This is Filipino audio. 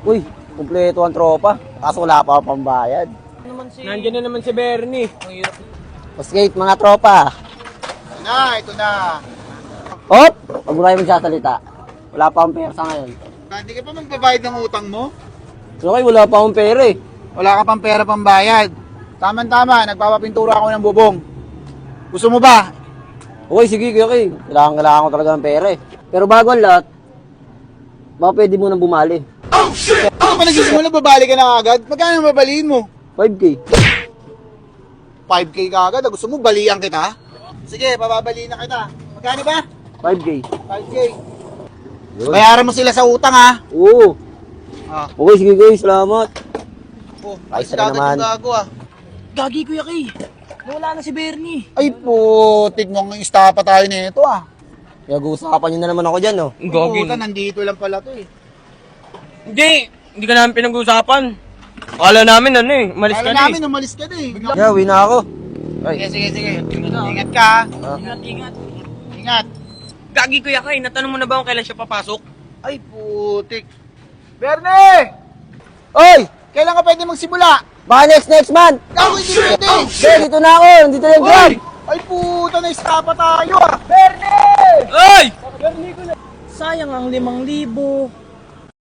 Uy, kumpleto ang tropa. Kaso wala pa akong pambayad. Nandiyan na naman si Bernie. Skate mga tropa. Ito na. Hop! Huwag mo kayo magsasalita. Wala pa akong pera sa ngayon. Hindi ka pa magbabayad ng utang mo? Okay, wala pa akong pera eh. Wala ka pang pera pambayad. Tama-tama, nagpapapintura ako ng bubong. Gusto mo ba? Okay, sige, okay. Kailangan ko talaga ng pera eh. Pero bago ang lahat, baka pwede mo nang bumali. Oh, shit! Ano pa nagsisimula, babali ka na agad? Magkano babaliin mo? 5K. 5K ka agad? Gusto mo balian kita? Sige, bababaliin na kita. Magkano ba? 5K. 5K. Bayaran mo sila sa utang, ha? Oo. Ah. Okay, sige, guys. Salamat. Oh, Ayos na naman. Gago, ah. Gagi, Kuya Kay. Wala na si Bernie. Ay, putik mo, istapa tayo nito, ah. Nag-uusapan nyo na naman ako dyan, no? Gagi. Puta, nandito lang pala to, eh. Hindi ka namin pinag-uusapan. Akala namin ano eh, malis ka Kala na namin, umalis ka na, eh. Yeah, uwi na ako. Ay. Sige. Ingat ka, ha? Ingat. Ingat. Gagi, Kuya Kay, natanong mo na ba kung kailan siya papasok? Ay, putik. Berne! Oy! Kailan ka pwede magsimula? Baka next month! Gago, hindi pwede! Dito na ako! Nandito na yung grab! Ay, puta, na-istapa tayo, ah! Ay! Sayang ang 5,000.